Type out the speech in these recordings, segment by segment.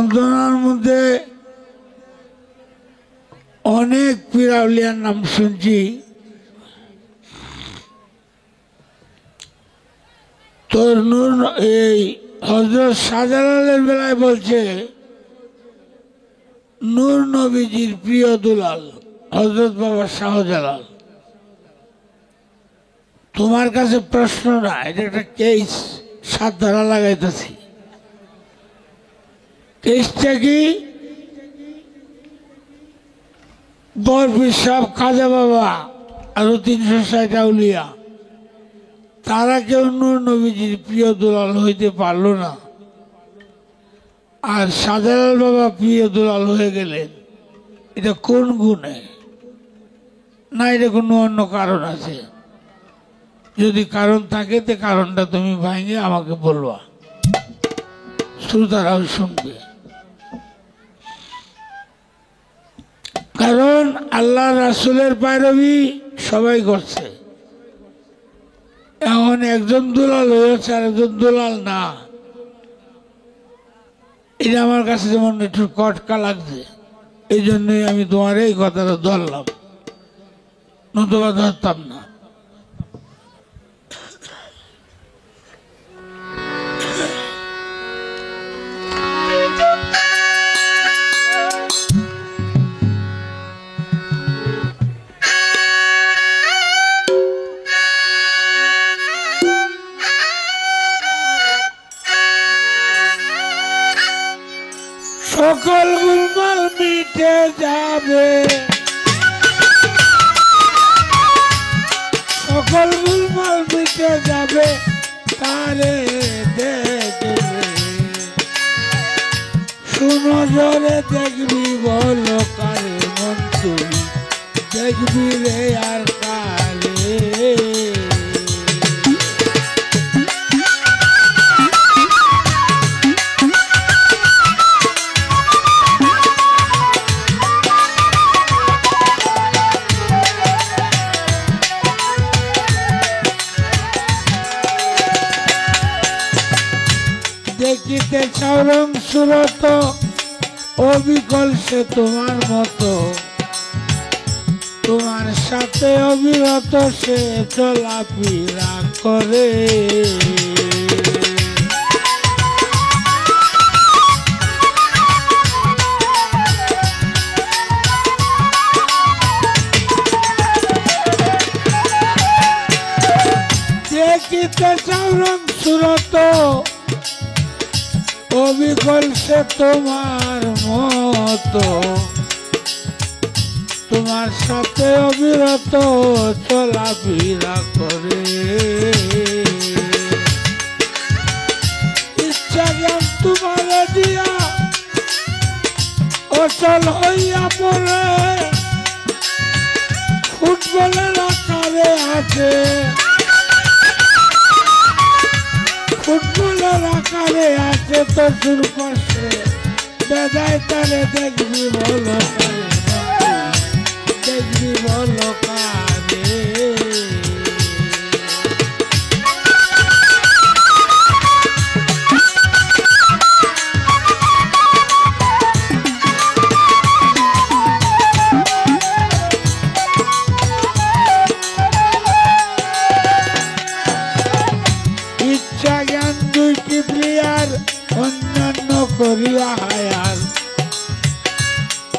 বরদোনার মধ্যে অনেক পীরাউলিয়ার নাম শুনছি, তোর নূর এই হযরত শাহজালালের বেলায় বলছে নূর নবীজির প্রিয় দুলাল হযরত বাবা শাহজালাল। তোমার কাছে প্রশ্ন না, এটা একটা কেস, সাত ধারা লাগাইতেছি। কেসটা কি? বরফির সাহেব, খাজা বাবা, আরো 360 আউলিয়া, তারা কেউ নূর নবীজির প্রিয় দুলাল হইতে পারল না। আর শাহজালাল বাবা প্রিয় দুলাল হয়ে গেলেন, এটা কোন গুণে? না এটা কোনো অন্য কারণ আছে? যদি কারণ থাকে তে কারণটা তুমি ভাঙে আমাকে বলবা, শ্রোতারাও শুনবে। কারণ আল্লাহ রাসূলের পায়রবি সবাই করছে। এখন একজন দুলাল হয়েছে আর একজন দুলাল না, এটা আমার কাছে যেমন একটু কটকা লাগছে। এই জন্যই আমি তোমার এই কথাটা ধরলাম, নতুবা ধরতাম না। সকল গুলমাল মিটে যাবে, সকল গুলমাল মিটে যাবে, তারে দেখবে সুনজরে দেখবি, বলো কারে মন তুই দেখবি রে আর কারে। দেখিতে চাওরং সুরত, অবিকল সে তোমার মতো, তোমার সাথে অবিরত সে চলাফেরা করে। দেখিতে চাওরং সুরত, অবিকল সে তোমার মতো, তোমার সাথে অবিরত চলাফেরা করে। ইচ্ছা জ্ঞান তোমার দিয়া অচল হইয়া পড়ে, ফুটবলের আকারে আছে, ফুটবলের আকারে আছে তোর পাশে, বেজায় তারে দেখবি বলো কারে, দেখবি বলো কারে। ইচ্ছা জ্ঞান দুইটি প্লেয়ার অন্যান্য করিয়া হায়ার,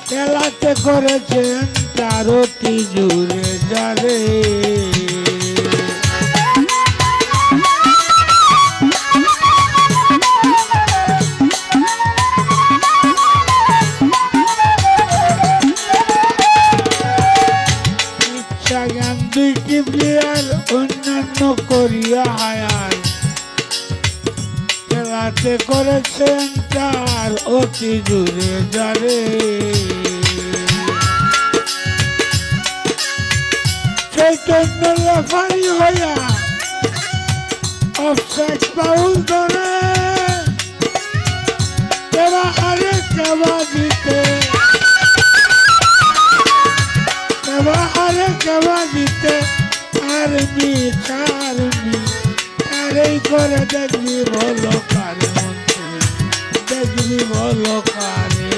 খেলাতে করেছেন তার অতি জুড়ে যারে। ইচ্ছা জ্ঞান দুইটি প্লেয়ার অন্যান্য করিয়া হায়ার, খেলাতে করেছেন তার অতি জুড়ে যারে। চৈতন্য রেফারি হইয়া অফসাইড ফাউল ধরে, কেবা হারে কেবা জিতে, কেবা হারে কেবা জিতে, আর্মি চার্মি আরেই করে দেখবি বলো কারে মন তুই দেখবি দেখবি বলো কারে।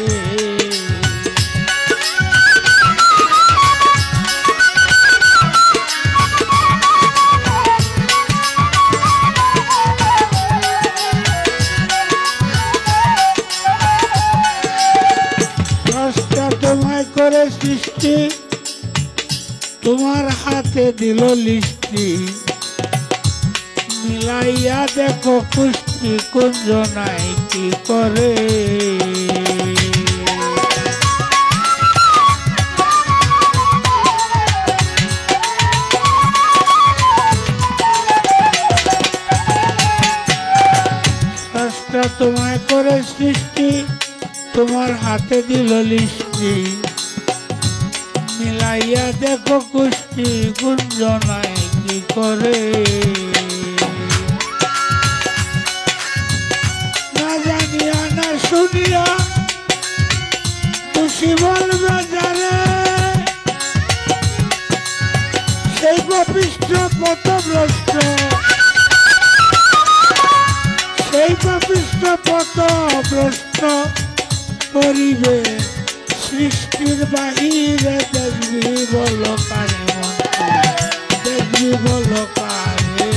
তোমায় করে সৃষ্টি তোমার হাতে দিল লিষ্টি মিলাইয়া দেখো কুষ্টি কুঞ্জ নাই কি করে। স্রষ্টা তোমায় করে সৃষ্টি তোমার হাতে দিল লিষ্টি মিলাইয়া দেখো কুষ্টি কুঞ্জ নাই কি করে। না জানিয়া না শুনিয়া খুশি বলবে যারে সেই পাপিষ্ঠ পথভ্রষ্ট সেই পাপিষ্ঠ পথভ্রষ্ট করিবে সৃষ্টির বাহিরে দেখবি বলো কারে দেখবি বলো কারে।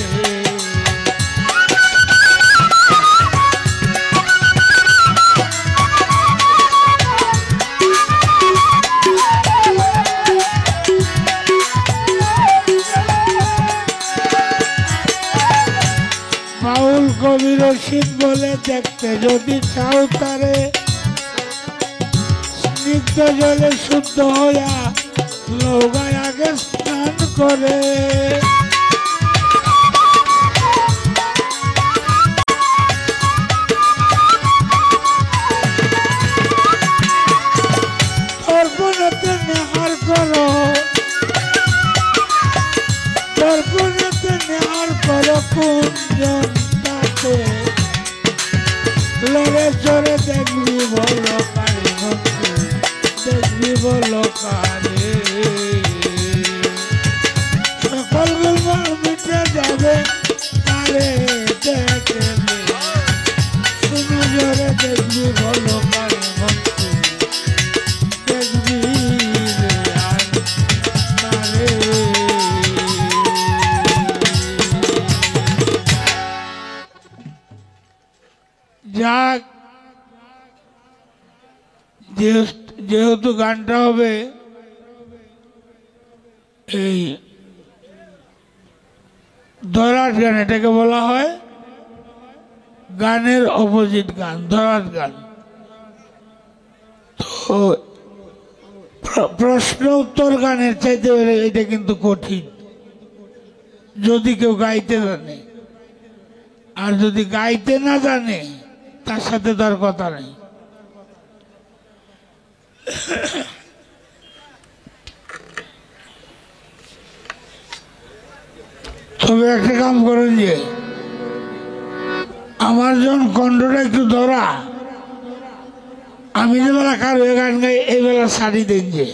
বাউল কবি রশিদ বলে দেখতে যদি চাও তারে স্নিগ্ধ জলে শুদ্ধ হইয়া নৌকায় আগে স্নান করে। দর্পণেতে নেহার করো দর্পণেতে নেহার করো কুঞ্জন তাতে লড়ে চড়ে দেখবি বলো কারে দেখবি বলো কারে। সকল গুলমাল মিটে যাবে কারে দেখবে শুনে জোরে দেখবি বলো কারে দেখবি আর কারে। যাক যেহেতু গানটা হবে এই দরাজ গান এটাকে বলা হয় গানের অপোজিট গান দরাজ গান। তো প্রশ্ন উত্তর গানের চাইতে এটা কিন্তু কঠিন যদি কেউ গাইতে জানে, আর যদি গাইতে না জানে তার সাথে তার কথা নেই। তবে একটা কাম করেন যে আমার যখন কণ্ঠটা একটু ধরা আমি যে বেলা কারো গান গাই এই বেলা শাড়ি দেন যে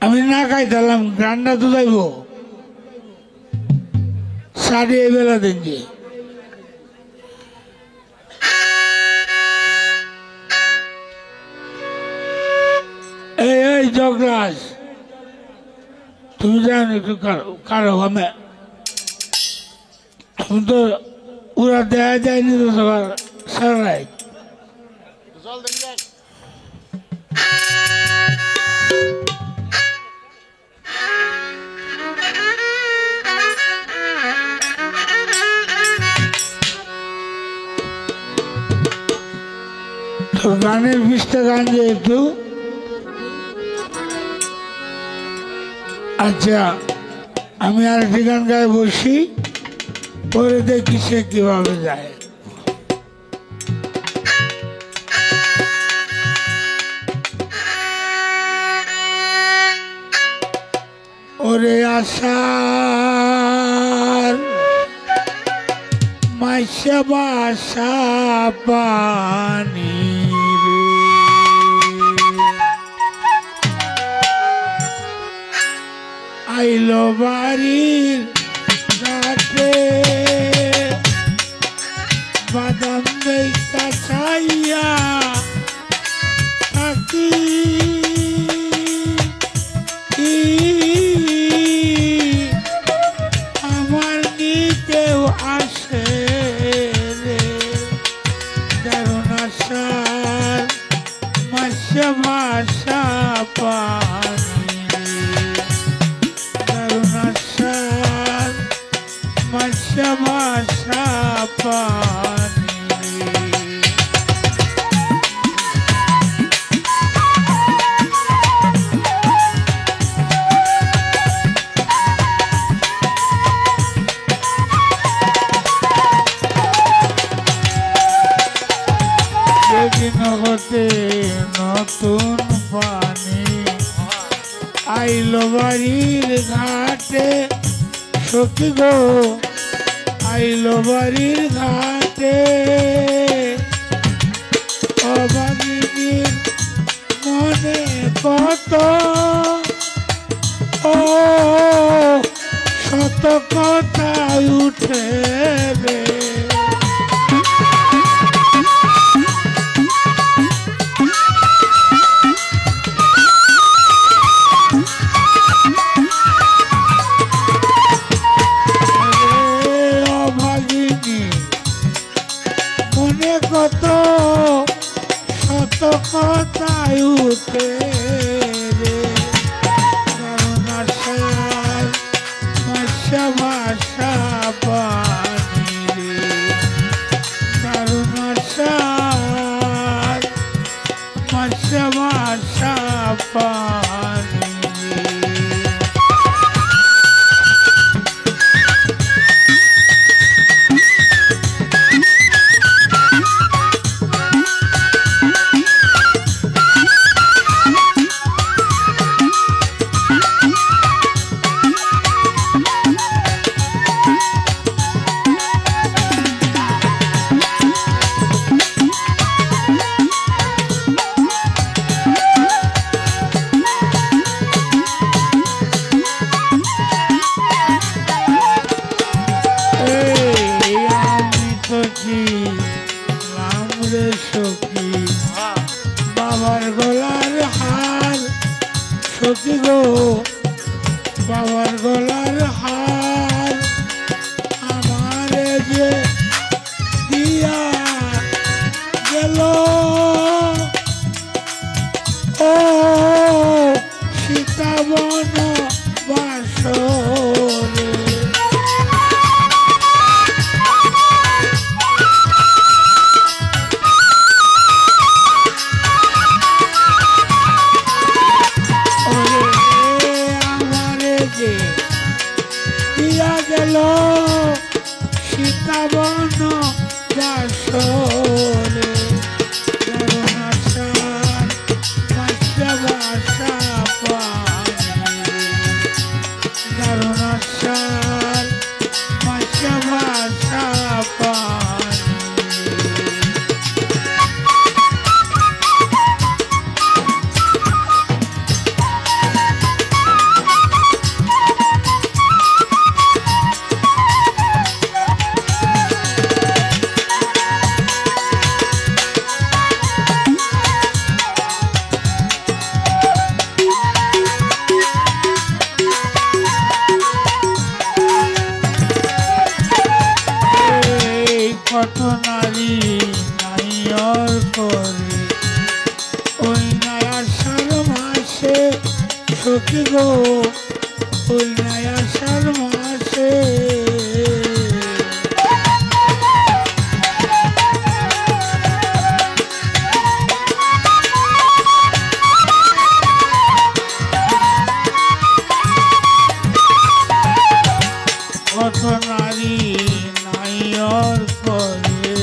আমি না গাইতাম গানটা তো যাইব শাড়ি এই বেলা দেন যে। এই জগরাজ তুমি জানো একটু কারো আমি তুমি তো ওরা দেয়া যায়নি তো সবার সারাই তো গানের বিষটা গান যে একটু আচ্ছা আমি আরেকটি গান গায়ে বসি পরে দেখি সে কিভাবে যায়। ওরে আশার মাইশা বাসা পানি আইলো বাড়ির ঘাটে বাদাম মৎস্য ভাষা পানি দারুণ আস্বাদ মৎস্য ভাষা পানি সেদিন হতে নতুন পানি আইলো বাড়ির ঘাটে সখী গো আইলো বাড়ির ঘাটে অভাগিনীর মনে কত ও শত কথা উঠে রে কত শত কথায় উঠে রে কারণ আসার মৎস্য ভাষা পানি রে কারণ আসার মৎস্য ভাষা পানি বাবার গলার হার সখী গো বাবার গলার হার আমারে যে দিয়া গেল ও সীতাবন বাসরে দিয়া গেল সীতাবন বাসরে দারুণ আসার মৎস্য ভাষা পানি দারুণ আসার মৎস্য ভাষা পানি কত নারী নাইয়র করে ওই নায়াসার মাসে সখী গো ওই নায়াসার মাসে কত নারী নাইয়র করে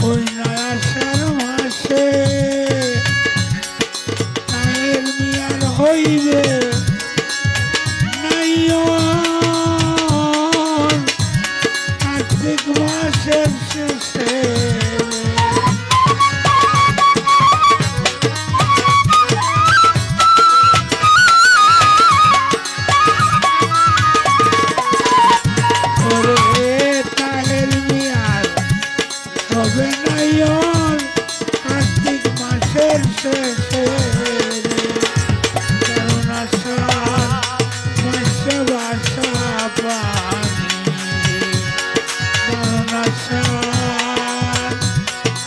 ওই নায়াসার মাসে নায়ের মিয়ার হইবে নাইয়র কার্তিক মাসের শেষে হবে নাইয়র কার্তিক মাসের শেষে দারুণ আসার মৎস্য ভাষা পানি দারুণ আসার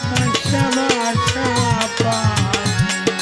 মৎস্য ভাষা পানি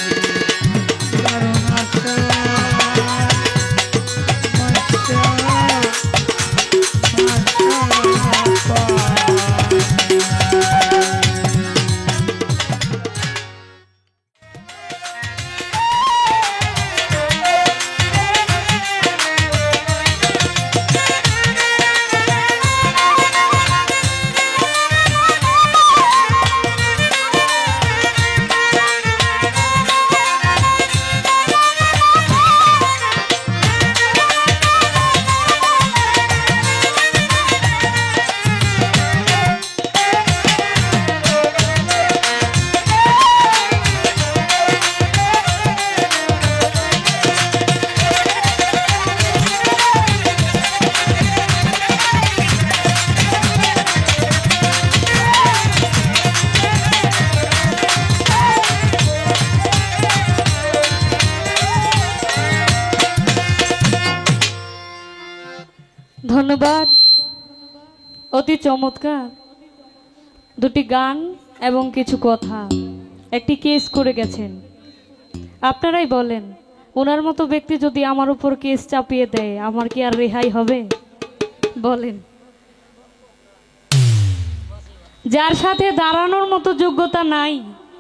ধন্যবাদ। অতি চমৎকার দুটি গান এবং কিছু কথা, একটি কেস করে গেছেন। আপনারাই বলেন, ওনার মতো ব্যক্তি যদি আমার উপর কেস চাপিয়ে দেয়, আমার কি আর রেহাই হবে? বলেন। যার সাথে দাঁড়ানোর মতো যোগ্যতা নাই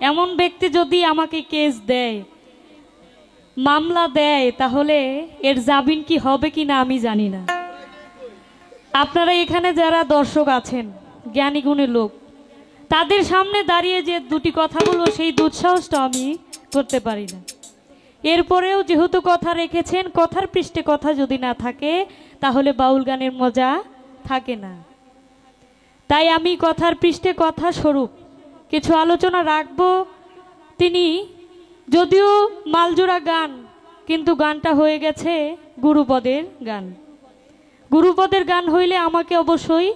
এমন ব্যক্তি যদি আমাকে কেস দেয়, মামলা দেয়, তাহলে এর জামিন কি হবে কিনা আমি জানি না। আপনারা এখানে যারা দর্শক আছেন, জ্ঞানী গুণী লোক, তাদের সামনে দাঁড়িয়ে যে দুটি কথা বলবো সেই দুঃসাহসটা আমি করতে পারি না। এরপরেও যেহেতু কথা রেখেছেন, কথার পৃষ্ঠে কথা যদি না থাকে তাহলে বাউল গানের মজা থাকে না। তাই আমি কথার পৃষ্ঠে কথা স্বরূপ কিছু আলোচনা রাখবো। তিনি যদিও মালজোড়া গান, কিন্তু গানটা হয়ে গেছে গুরুপদের গান। গুরুপদের গান হইলে আমাকে অবশ্যই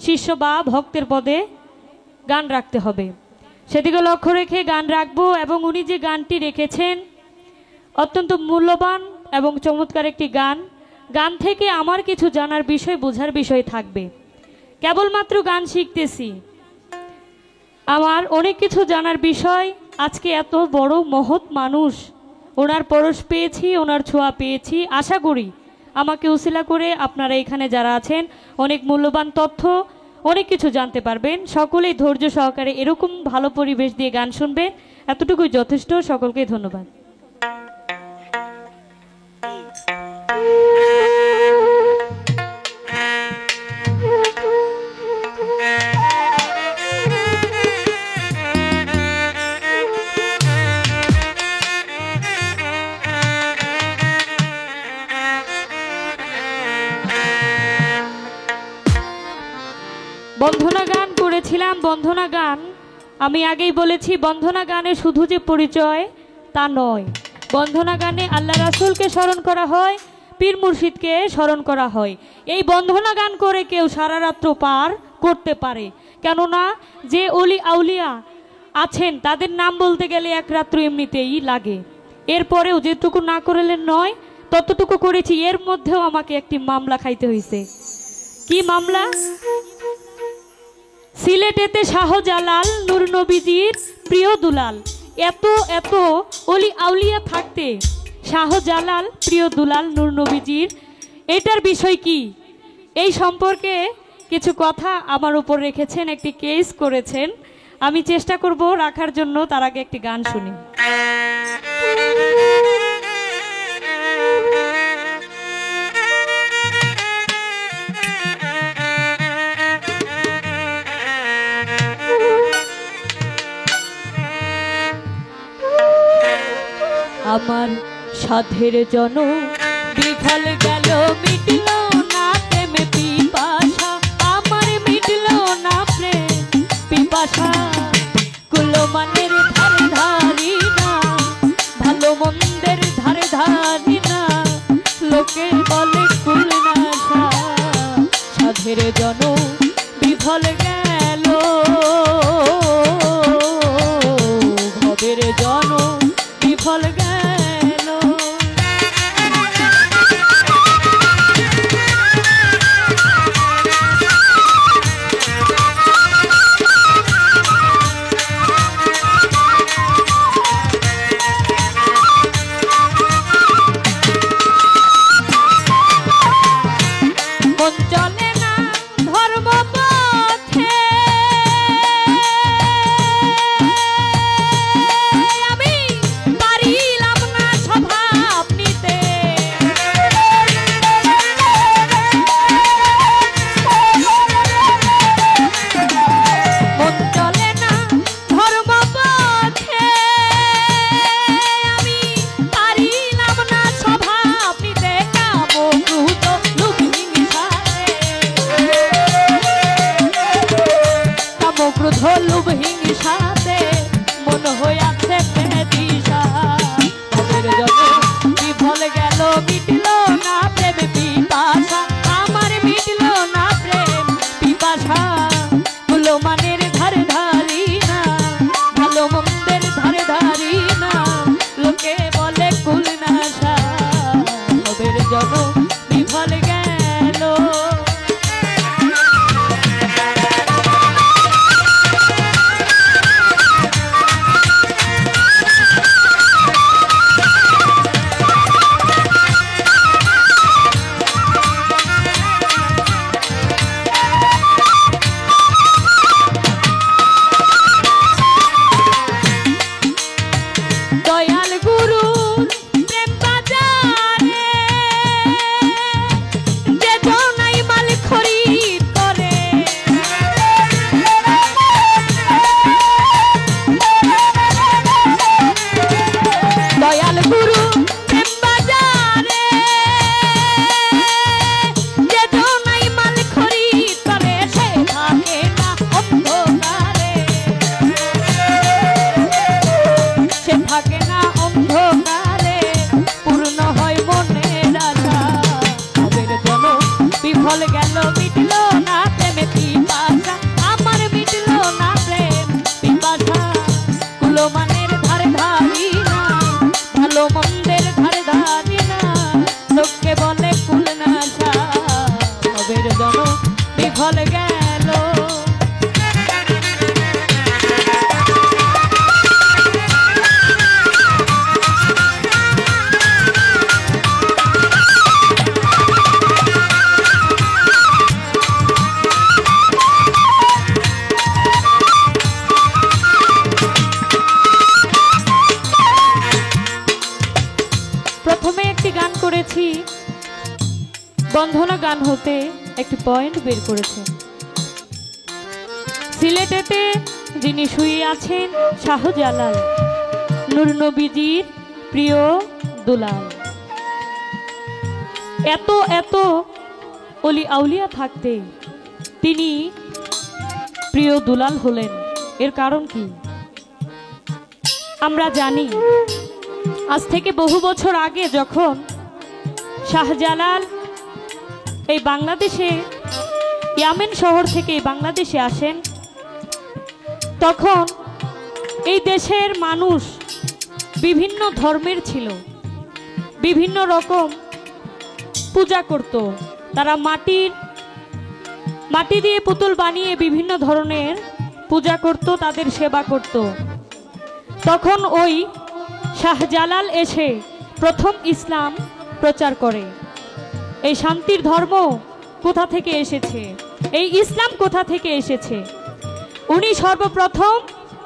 শিষ্য বা ভক্তের পদে গান রাখতে হবে, সেদিকে লক্ষ্য রেখে গান রাখবো। এবং উনি যে গানটি রেখেছেন অত্যন্ত মূল্যবান এবং চমৎকার একটি গান। গান থেকে আমার কিছু জানার বিষয়, বোঝার বিষয় থাকবে। কেবলমাত্র গান শিখতেছি, আমার অনেক কিছু জানার বিষয়। আজকে এত বড় মহৎ মানুষ, ওনার পরশ পেয়েছি, ওনার ছোঁয়া পেয়েছি। আশা করি আমাকে উসিলা করে আপনারা এখানে যারা আছেন অনেক মূল্যবান তথ্য, অনেক কিছু জানতে পারবেন। সকলেই ধৈর্য সহকারে এরকম ভালো পরিবেশ দিয়ে গান শুনবেন, এতটুকুই যথেষ্ট। সকলকে ধন্যবাদ। বন্ধনা গান করেছিলাম। বন্ধনা গান আমি আগেই বলেছি, বন্ধনা গানে শুধু যে পরিচয় তা নয়। বন্ধনা গানে আল্লাহ রাসূলকে স্মরণ করা হয়, পীর মুর্শিদকে স্মরণ করা হয়। এই বন্ধনা গান করে কেউ সারা রাত্র পার করতে পারে, কেননা যে অলি আউলিয়া আছেন তাদের নাম বলতে গেলে এক রাত্র এমনিতেই লাগে। এরপরেও যেটুকু না করলেন নয়, ততটুকু করেছি। এর মধ্যেও আমাকে একটি মামলা খাইতে হয়েছে। কি মামলা? সিলেটেতে শাহজালাল নূর নবীজির প্রিয় দুলাল। এত এত অলি আউলিয়া থাকতে শাহজালাল প্রিয় দুলাল নূর নবীজির, এটার বিষয় কি? এই সম্পর্কে কিছু কথা আমার উপর রেখেছেন, একটি কেস করেছেন। আমি চেষ্টা করব রাখার জন্য। তার আগে একটি গান শুনি। আমার সাধের জন বিফল গেল, মিটল না প্রেম পিপাসা, আমার মিটল না প্রেম পিপাসা। কুলমানের ধারে ধারি না, ভালো মন্দের ধারে ধারি না, লোকে বলে কুলনাশা। সাধের জন বিফল গেল, ভবের জন বিফল গেল। মন চলে না ধর্ম পথে, আমি পারি সে থাকে না অন্ধকারে, পূর্ণ হয় মনের আশা। ভবের জল বিফল গেল, মিটল না প্রেমে পিপাসা, আমার মিটল না প্রেম পিপাসা। কুলমানের ধারে ধারি না, ভালো মন্দের ধারে ধারি না, লোককে বলে কুল নাশা। ভবের জল বিফল গেল। প্রথমে একটি গান করেছি, বন্ধনা গান হতে একটি পয়েন্ট বের করেছেন। সিলেটেতে যিনি শুয়ে আছেন শাহজালাল, নূর নবীজির প্রিয় দুলাল। এত এত অলি আউলিয়া থাকতে তিনি প্রিয় দুলাল হলেন, এর কারণ কি আমরা জানি। আজ থেকে বহু বছর আগে যখন শাহজালাল এই বাংলাদেশে, ইয়ামেন শহর থেকে বাংলাদেশে আসেন, তখন এই দেশের মানুষ বিভিন্ন ধর্মের ছিল, বিভিন্ন রকম পূজা করত। তারা মাটি দিয়ে পুতুল বানিয়ে বিভিন্ন ধরনের পূজা করত, তাদের সেবা করত। তখন ওই শাহজালাল এসে প্রথম ইসলাম প্রচার করে। এই শান্তির ধর্ম কোথা থেকে এসেছে, এই ইসলাম কোথা থেকে এসেছে, উনি সর্বপ্রথম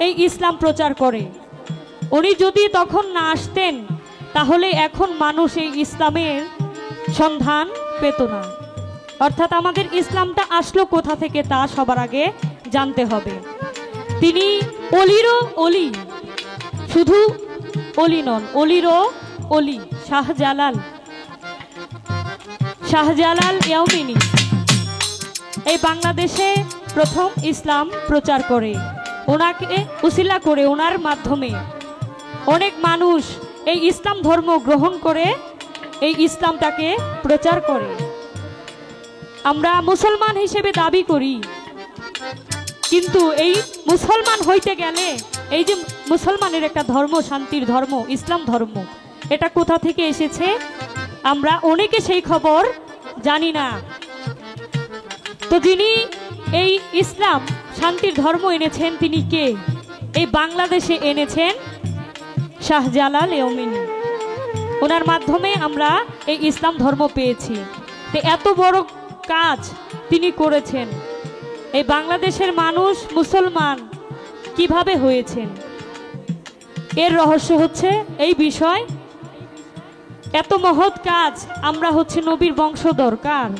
এই ইসলাম প্রচার করে। উনি যদি তখন না আসতেন তাহলে এখন মানুষ এই ইসলামের সন্ধান পেত না। অর্থাৎ আমাদের ইসলামটা আসলো কোথা থেকে তা সবার আগে জানতে হবে। তিনি অলিরও অলি, শুধু অলি নন, অলিরও অলি। শাহজালাল ইয়ামিনী এই বাংলাদেশে প্রথম ইসলাম প্রচার করে। ওনাকে উসিলা করে, ওনার মাধ্যমে অনেক মানুষ এই ইসলাম ধর্ম গ্রহণ করে এই ইসলামটাকে প্রচার করে। আমরা মুসলমান হিসেবে দাবি করি, কিন্তু এই মুসলমান হইতে গেলে এই যে মুসলমানের একটা ধর্ম, শান্তির ধর্ম, ইসলাম ধর্ম, এটা কোথা থেকে এসেছে আমরা অনেকে সেই খবর জানি না। তো যিনি এই ইসলাম শান্তির ধর্ম এনেছেন তিনি কে? এই বাংলাদেশে এনেছেন শাহজালাল ইয়ামিনী। ওনার মাধ্যমে আমরা এই ইসলাম ধর্ম পেয়েছি। তো এত বড় কাজ তিনি করেছেন। এই বাংলাদেশের মানুষ মুসলমান কিভাবে হয়েছেন, এর রহস্য হচ্ছে এই বিষয়। এত মহৎ কাজ, আমরা হচ্ছে নবীর বংশধর, কার?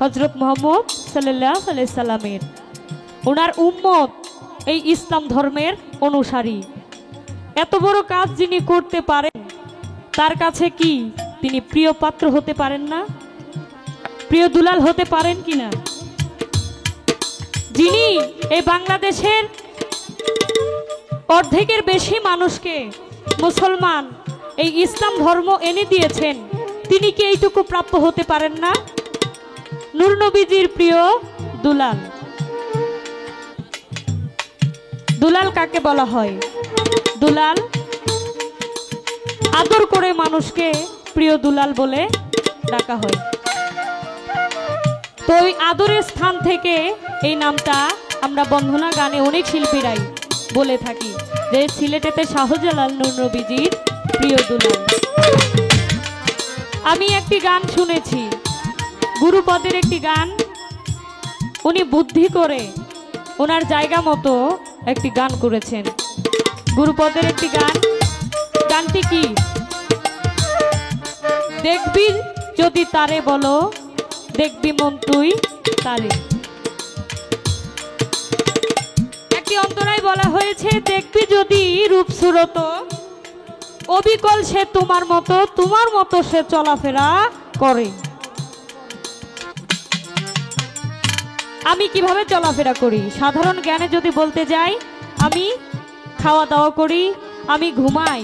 হযরত মুহাম্মদ সাল্লাল্লাহু আলাইহি সাল্লামের। ওনার উম্মত, এই ইসলাম ধর্মের অনুসারী। এত বড় কাজ যিনি করতে পারেন, তার কাছে কি তিনি প্রিয় পাত্র হতে পারেন না? প্রিয় দুলাল হতে পারেন কিনা? যিনি এই বাংলাদেশের অর্ধেকের বেশি মানুষকে মুসলমান, এই ইসলাম ধর্ম এনে দিয়েছেন, তিনি কি এইটুকু প্রাপ্য হতে পারেন না? নূর নবীজির প্রিয় দুলাল। দুলাল কাকে বলা হয়? দুলাল আদর করে মানুষকে প্রিয় দুলাল বলে ডাকা হয়। তো ওই আদরের স্থান থেকে এই নামটা আমরা বন্ধনা গানে অনেক শিল্পীরাই বলে থাকি যে সিলেটেতে শাহজালাল নূর নবীজির প্রিয় দুলাল। আমি একটি গান শুনেছি, গুরুপদের একটি গান, উনি বুদ্ধি করে ওনার জায়গা মতো একটি গান করেছেন। গুরুপদের একটি গান, গানটি কি? দেখবি যদি তারে বলো, দেখবি মন তুই তারে। একটি অন্তরায় বলা হয়েছে, দেখবি যদি রূপ সুরত, অবিকল সে তোমার মতো সে চলাফেরা করে। আমি কিভাবে চলাফেরা করি? সাধারণ জ্ঞানে যদি বলতে যাই, আমি খাওয়া দাওয়া করি, আমি ঘুমাই।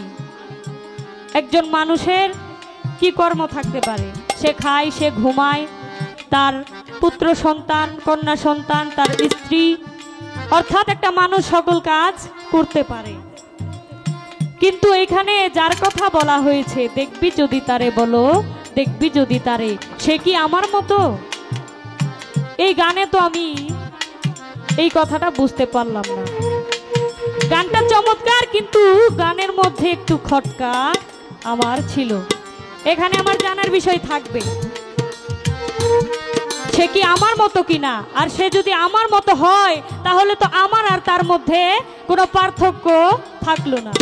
একজন মানুষের কি কর্ম থাকতে পারে? সে খায়, সে ঘুমায়, তার পুত্র সন্তান, কন্যা সন্তান, তার স্ত্রী, অর্থাৎ একটা মানুষ সকল কাজ করতে পারে। কিন্তু এখানে যার কথা বলা হয়েছে, দেখবি যদি তারে, বলো দেখবি যদি তারে, সে কি আমার মতো? এই গানে তো আমি এই কথাটা বুঝতে পারলাম না। গানটা চমৎকার, কিন্তু গানের মধ্যে একটু খটকা আমার ছিল। এখানে আমার জানার বিষয় থাকবে সে কি আমার মতো কিনা। আর সে যদি আমার মতো হয় তাহলে তো আমার আর তার মধ্যে কোনো পার্থক্য থাকলো না,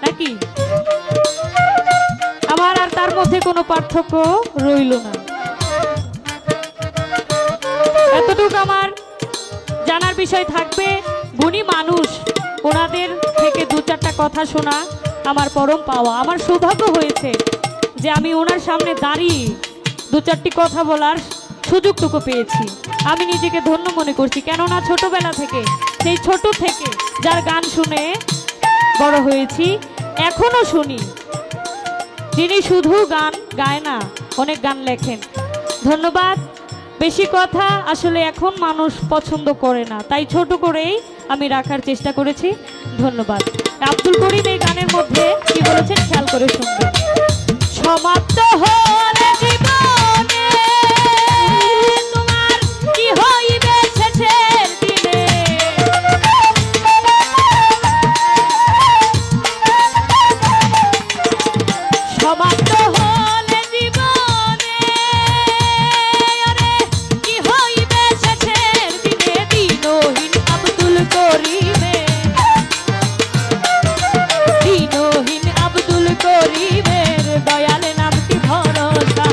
নাকি? আমার আর তার মধ্যে কোনো পার্থক্য রইল না। এতটুকু আমার জানার বিষয় থাকবে। গুণী মানুষ, ওনাদের থেকে দু চারটা কথা শোনা আমার পরম পাওয়া। আমার সৌভাগ্য হয়েছে যে আমি ওনার সামনে দাঁড়িয়ে দু চারটি কথা বলার সুযোগটুকু পেয়েছি। আমি নিজেকে ধন্য মনে করছি, কেননা ছোটবেলা থেকে, সেই ছোট থেকে যার গান শুনে বড় হয়েছি, এখনো শুনি। যিনি শুধু গান গায় না, অনেক গান লেখেন। ধন্যবাদ। বেশি কথা আসলে এখন মানুষ পছন্দ করে না, তাই ছোট করেই আমি রাখার চেষ্টা করেছি। ধন্যবাদ। আব্দুল করিম এই গানের মধ্যে কি বলেছেন খেয়াল করে শুনবেন। সমাপ্ত হলে জীবনে তোমার কি হইবে শেষের দিনে, সমাপ্ত হলে জীবনে কি হইবে শেষের দিনে, দিনহীন আব্দুল করিমে, দিনহীন আব্দুল করিমের দয়াল নামটি ভরসা।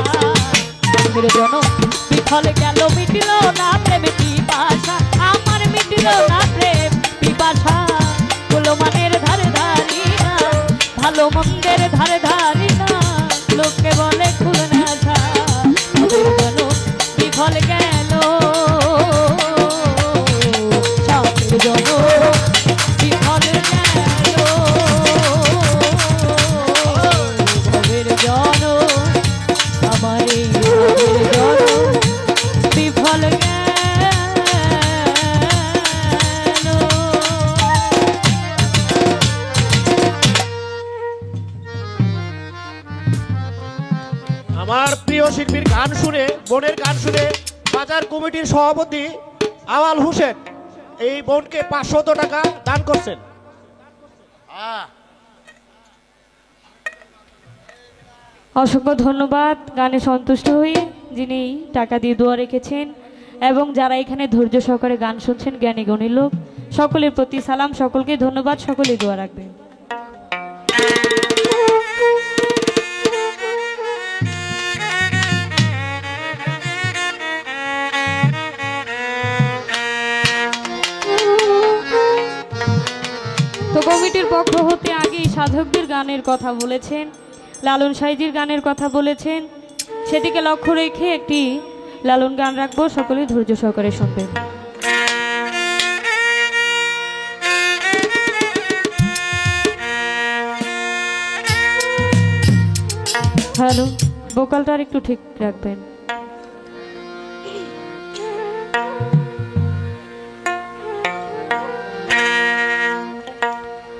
আমার জনম বিফল গেল, মিটিল না প্রেম পিপাসা, আমার মিটিল না প্রেম পিপাসা। কুলমানের ধারে ধারি না, ভালো মন্দের ধারে ধারি না, লোকে বলে খুলনা ঝা। আমার জনম বিফল গেল, সাথের জনম বিফল গেল, ভবের জনম, আমার এই ভবের জনম বিফল গেল। আমার প্রিয় শিল্পীর গান শুনে, বোনের গান শুনে বাজার কমিটির সভাপতি আওয়াল হোসেন এই বোনকে 500 টাকা দান করছেন। অসংখ্য ধন্যবাদ। গানে সন্তুষ্ট হয়ে যিনি টাকা দিয়ে দোয়া রেখেছেন এবং যারা এখানে ধৈর্য সহকারে গান শুনছেন, জ্ঞানী গুণী লোক, সকলের প্রতি সালাম, সকলকে ধন্যবাদ, সকলেই দোয়া রাখবেন। তো কমিটির পক্ষ হতে আগেই সাধকদের গানের কথা বলেছেন, লালন সাইজির গানের কথা বলেছেন, সেদিকে লক্ষ্য রেখে একটি লালন গান রাখবো, সকলেই ধৈর্য সহকারে শুনবেন। হ্যালো, ভোকালটা আর একটু ঠিক রাখবেন।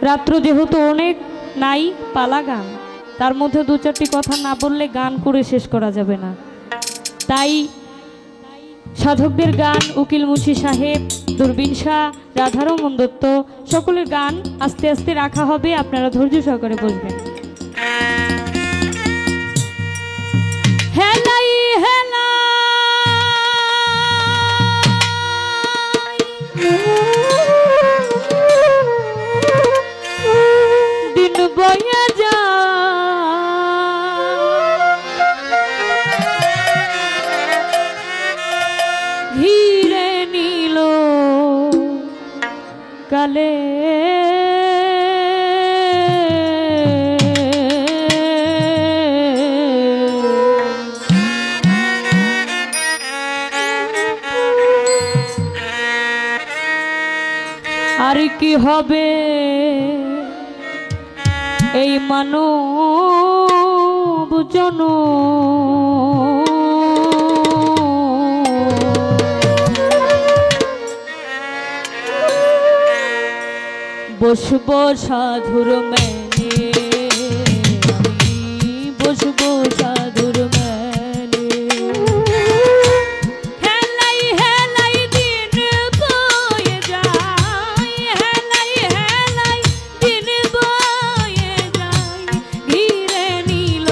রাত্র যেহেতু অনেক, নাই পালা গান, তার মধ্যে দু চারটি কথা না বললে গান করে শেষ করা যাবে না। তাই সাধকদের গান, উকিল মুন্সি সাহেব, দূরবীন শাহ, রাধারমন দত্ত, সকলের গান আস্তে আস্তে রাখা হবে, আপনারা ধৈর্য সহকারে বসবেন। হেলাই হেলাই দিন বয়ে যা, ঘিরে নিল কালে আর কি হবে এই মানব বসবো সাধুর মেলে, আমি বসবো সাধুর মেলে। হেলাই হেলাই দিন বয়ে যায়, হেলাই হেলাই দিন বয়ে যায়, ঘিরে নিল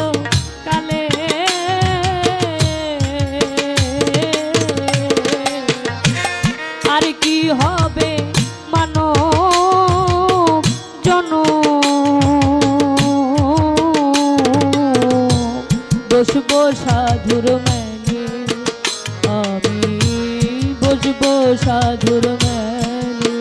কালে। আর কি হবে মানব বসবো সাধুর মেলে, আমি বসবো সাধুর মেলে।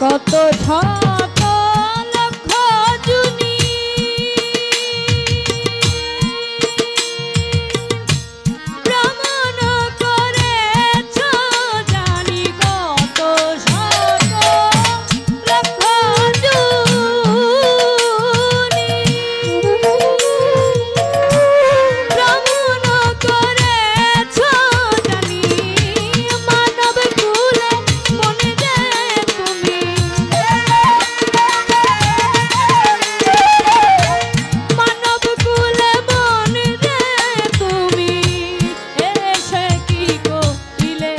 কত শত লক্ষ জুনি ভ্রমণ করেছ জানি, কত শত লক্ষ জুনি ভ্রমণ করেছ জানি, মানব কুলে মনে যায় তুমি। মানব কুলে মনে যায় তুমি, এসে কি করিলে।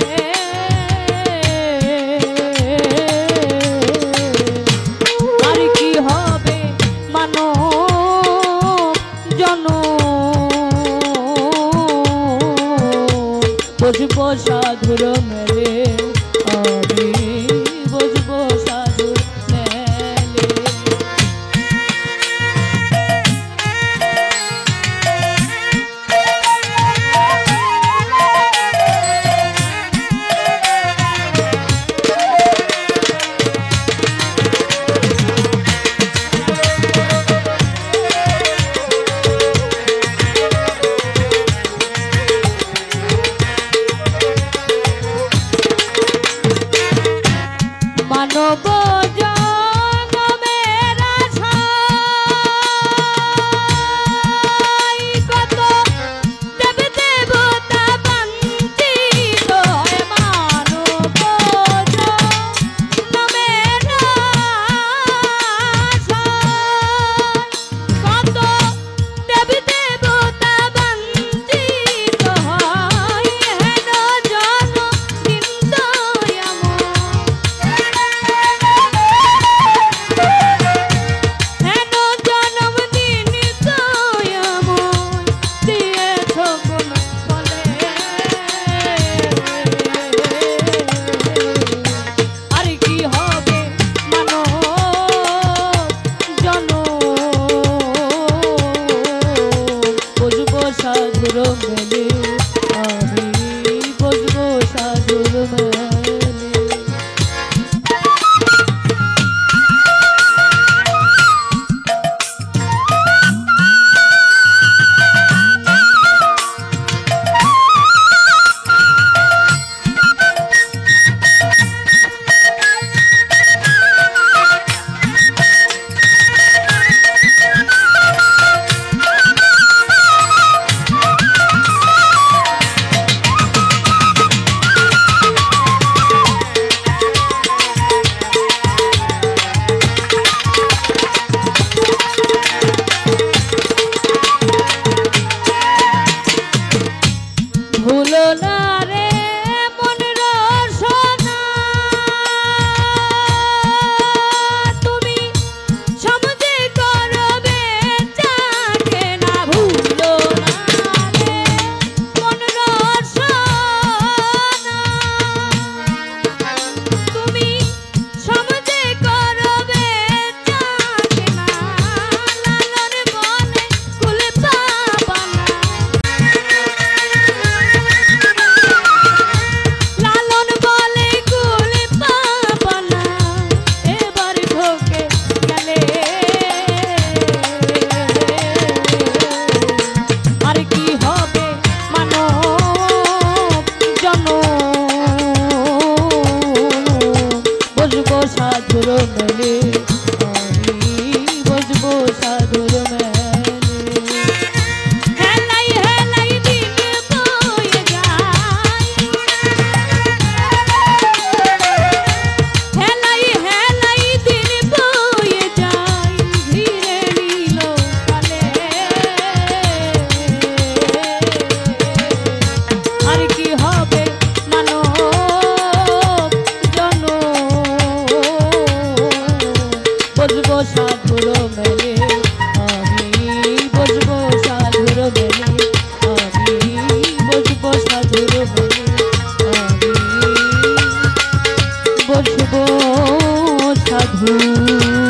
আর কি হবে মানব জন বসবো সাধুর মেলে, আমি বসবো সাধুর মেলে। ভুল